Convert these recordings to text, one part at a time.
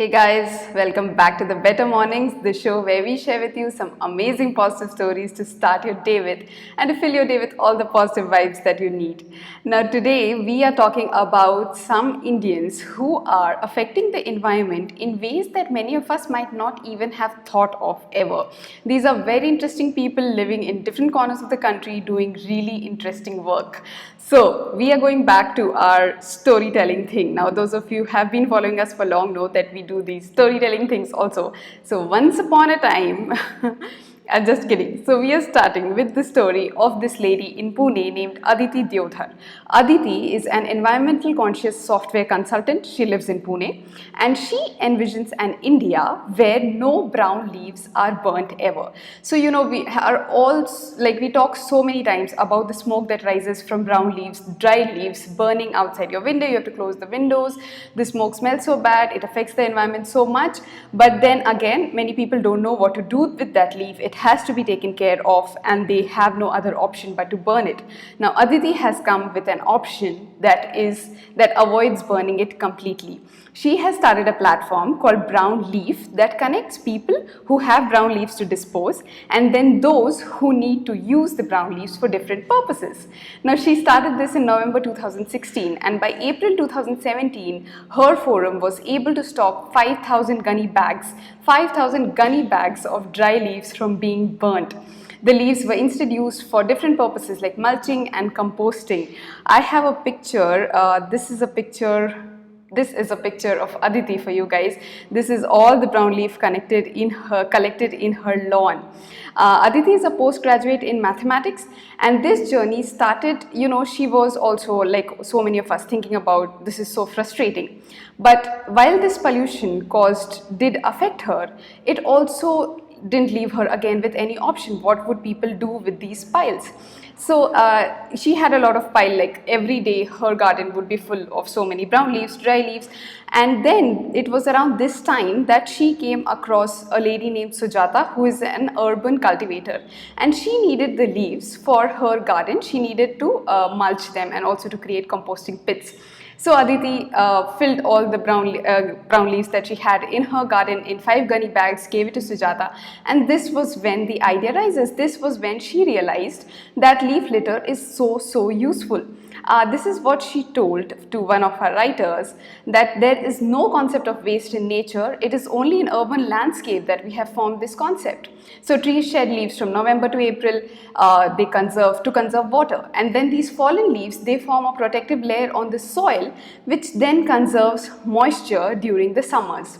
Hey guys, welcome back to the Better Mornings, the show where we share with you some amazing positive stories to start your day with and to fill your day with all the positive vibes that you need. Now, today we are talking about some Indians who are affecting the environment in ways that many of us might not even have thought of ever. These are very interesting people living in different corners of the country doing really interesting work. So, we are going back to our storytelling thing. Now, those of you who have been following us for long know that we do these storytelling things also. So, once upon a time, I'm just kidding. So, we are starting with the story of this lady in Pune named Aditi Deodhar. Aditi is an environmental conscious software consultant. She lives in Pune and she envisions an India where no brown leaves are burnt ever. So, we are all like we talk so many times about the smoke that rises from brown leaves, dry leaves burning outside your window. You have to close the windows. The smoke smells so bad, it affects the environment so much. But then again, many people don't know what to do with that leaf. It has to be taken care of and they have no other option but to burn it. Now Aditi has come with an option that avoids burning it completely. She has started a platform called Brown Leaf that connects people who have brown leaves to dispose and then those who need to use the brown leaves for different purposes. Now she started this in November 2016 and by April 2017 her forum was able to stop 5,000 gunny bags of dry leaves from being burnt. The leaves were instead used for different purposes like mulching and composting. I have a picture. This is a picture of Aditi for you guys. This is all the brown leaf collected in her lawn. Aditi is a postgraduate in mathematics and this journey started, she was also like so many of us thinking about this is so frustrating. But while this pollution did affect her, it also didn't leave her again with any option. What would people do with these piles? So she had a lot of pile, like every day her garden would be full of so many brown leaves, dry leaves. And then it was around this time that she came across a lady named Sujata who is an urban cultivator and she needed the leaves for her garden. She needed to mulch them and also to create composting pits. So Aditi filled all the brown leaves that she had in her garden in 5 gunny bags, gave it to Sujata, and this was when the idea rises. This was when she realized that leaf litter is so useful. This is what she told to one of her writers, that there is no concept of waste in nature. It is only in urban landscape that we have formed this concept. So trees shed leaves from November to April. They conserve water, and then these fallen leaves, they form a protective layer on the soil which then conserves moisture during the summers.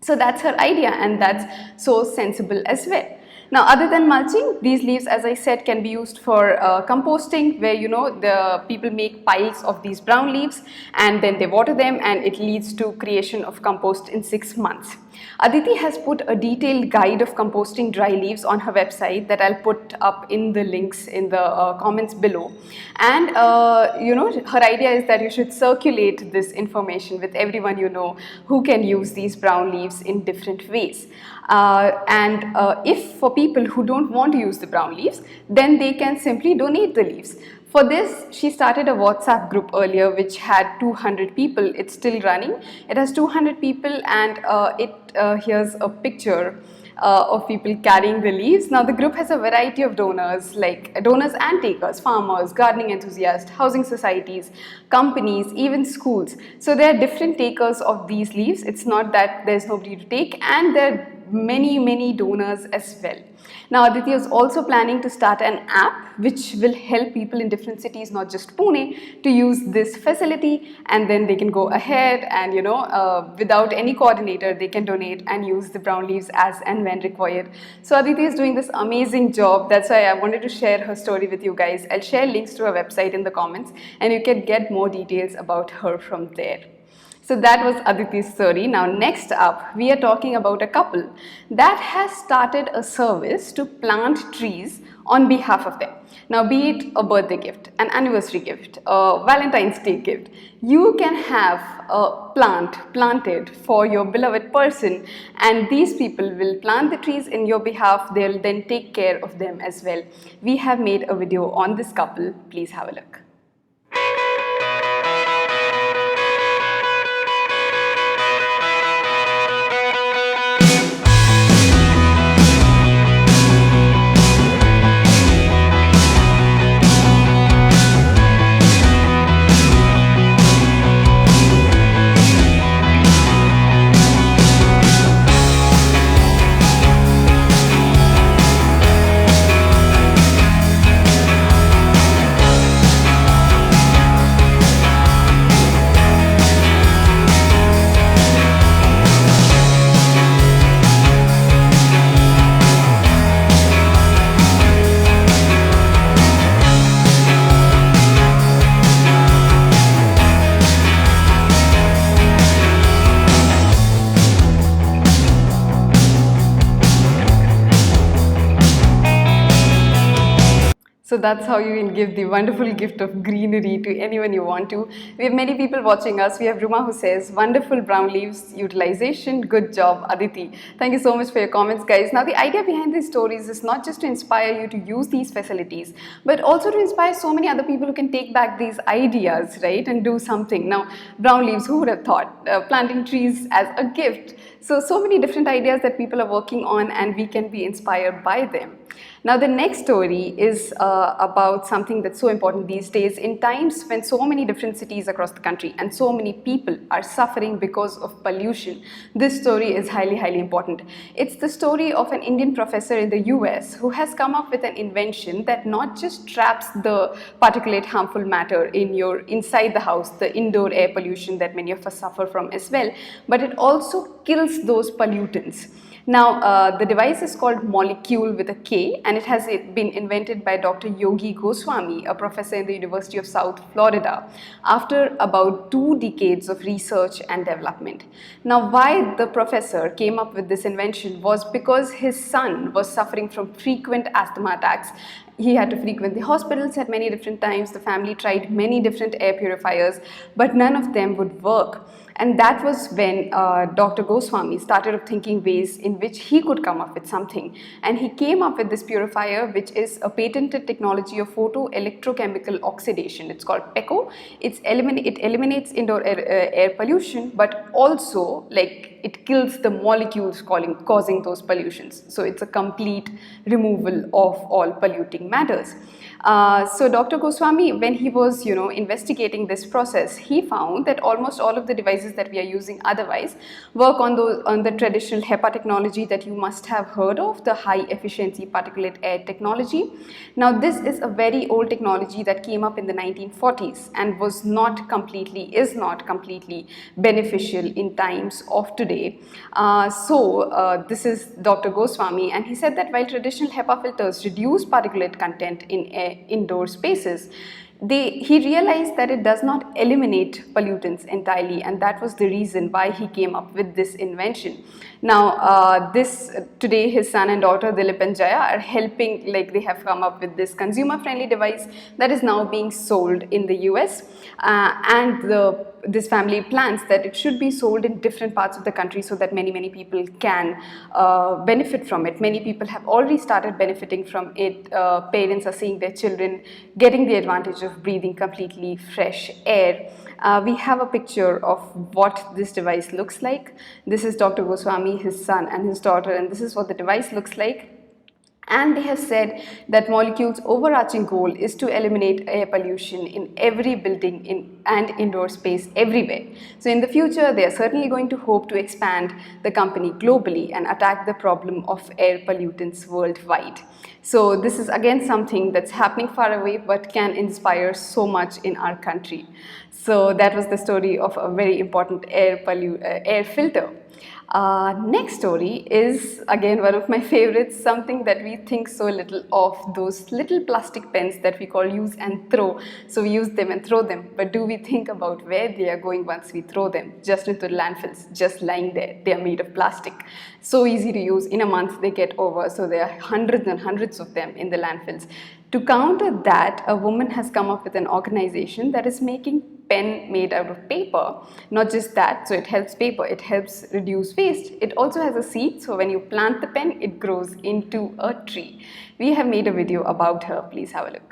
So that's her idea and that's so sensible as well. Now, other than mulching, these leaves, as I said, can be used for composting, where the people make piles of these brown leaves and then they water them and it leads to creation of compost in 6 months. Aditi has put a detailed guide of composting dry leaves on her website that I'll put up in the links in the comments below. And her idea is that you should circulate this information with everyone you know who can use these brown leaves in different ways. If for people who don't want to use the brown leaves, then they can simply donate the leaves. For this, she started a WhatsApp group earlier which had 200 people. It's still running. It has 200 people and here's a picture of people carrying the leaves. Now the group has a variety of donors, like donors and takers, farmers, gardening enthusiasts, housing societies, companies, even schools. So there are different takers of these leaves. It's not that there's nobody to take, and there are many donors as well. Now Aditi is also planning to start an app which will help people in different cities, not just Pune, to use this facility, and then they can go ahead and without any coordinator they can donate and use the brown leaves as and when required. So Aditi is doing this amazing job. That's why I wanted to share her story with you guys. I'll share links to her website in the comments and you can get more details about her from there. So that was Aditi's story. Now next up, we are talking about a couple that has started a service to plant trees on behalf of them. Now be it a birthday gift, an anniversary gift, a Valentine's Day gift, you can have a plant planted for your beloved person and these people will plant the trees in your behalf. They'll then take care of them as well. We have made a video on this couple. Please have a look. So that's how you can give the wonderful gift of greenery to anyone you want to. We have many people watching us. We have Ruma who says, wonderful brown leaves utilization. Good job, Aditi. Thank you so much for your comments, guys. Now, the idea behind these stories is not just to inspire you to use these facilities, but also to inspire so many other people who can take back these ideas, right, and do something. Now, brown leaves, who would have thought? Planting trees as a gift. So many different ideas that people are working on, and we can be inspired by them. Now, the next story is about something that's so important these days in times when so many different cities across the country and so many people are suffering because of pollution. This story is highly, highly important. It's the story of an Indian professor in the US who has come up with an invention that not just traps the particulate harmful matter inside the house, the indoor air pollution that many of us suffer from as well, but it also kills those pollutants. Now, the device is called Molecule with a K, and it has been invented by Dr. Yogi Goswami, a professor in the University of South Florida, after about 2 decades of research and development. Now, why the professor came up with this invention was because his son was suffering from frequent asthma attacks. He had to frequent the hospitals at many different times. The family tried many different air purifiers, but none of them would work. And that was when Dr. Goswami started thinking ways in which he could come up with something. And he came up with this purifier, which is a patented technology of photoelectrochemical oxidation. It's called PECO. It eliminates indoor air pollution, but also it kills the molecules causing those pollutions. So it's a complete removal of all polluting matters. So Dr. Goswami, when he was investigating this process, he found that almost all of the devices that we are using otherwise work on the traditional HEPA technology that you must have heard of, the high efficiency particulate air technology. Now, this is a very old technology that came up in the 1940s and is not completely beneficial in times of today. This is Dr. Goswami, and he said that while traditional HEPA filters reduce particulate content in indoor spaces, he realized that it does not eliminate pollutants entirely, and that was the reason why he came up with this invention. Now, today his son and daughter Dilip and Jaya are helping, they have come up with this consumer-friendly device that is now being sold in the US, and this family plans that it should be sold in different parts of the country so that many people can benefit from it. Many people have already started benefiting from it. Parents are seeing their children getting the advantage of breathing completely fresh air. We have a picture of what this device looks like. This is Dr. Goswami, his son and his daughter, and this is what the device looks like. And they have said that Molecule's overarching goal is to eliminate air pollution in every building and indoor space everywhere. So in the future, they are certainly going to hope to expand the company globally and attack the problem of air pollutants worldwide. So this is again something that's happening far away but can inspire so much in our country. So that was the story of a very important air filter. Next story is again one of my favorites, something that we think so little of, those little plastic pens that we call use and throw. So we use them and throw them, but do we think about where they are going once we throw them? Just into landfills, just lying there. They are made of plastic. So easy to use. In a month they get over, so there are hundreds and hundreds of them in the landfills. To counter that, a woman has come up with an organization that is making pen made out of paper. Not just that, so it helps paper, it helps reduce waste. It also has a seed, so when you plant the pen, it grows into a tree. We have made a video about her. Please have a look.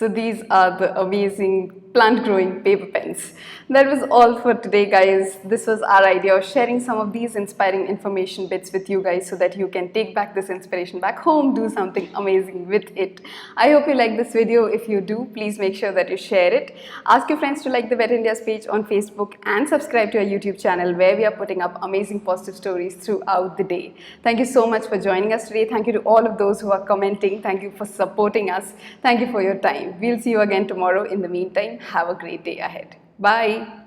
So these are the amazing plant growing paper pens. That was all for today, guys. This was our idea of sharing some of these inspiring information bits with you guys so that you can take back this inspiration back home, do something amazing with it. I hope you like this video. If you do, please make sure that you share it. Ask your friends to like the Vet India's page on Facebook and subscribe to our YouTube channel where we are putting up amazing positive stories throughout the day. Thank you so much for joining us today. Thank you to all of those who are commenting. Thank you for supporting us. Thank you for your time. We'll see you again tomorrow. In the meantime, have a great day ahead. Bye.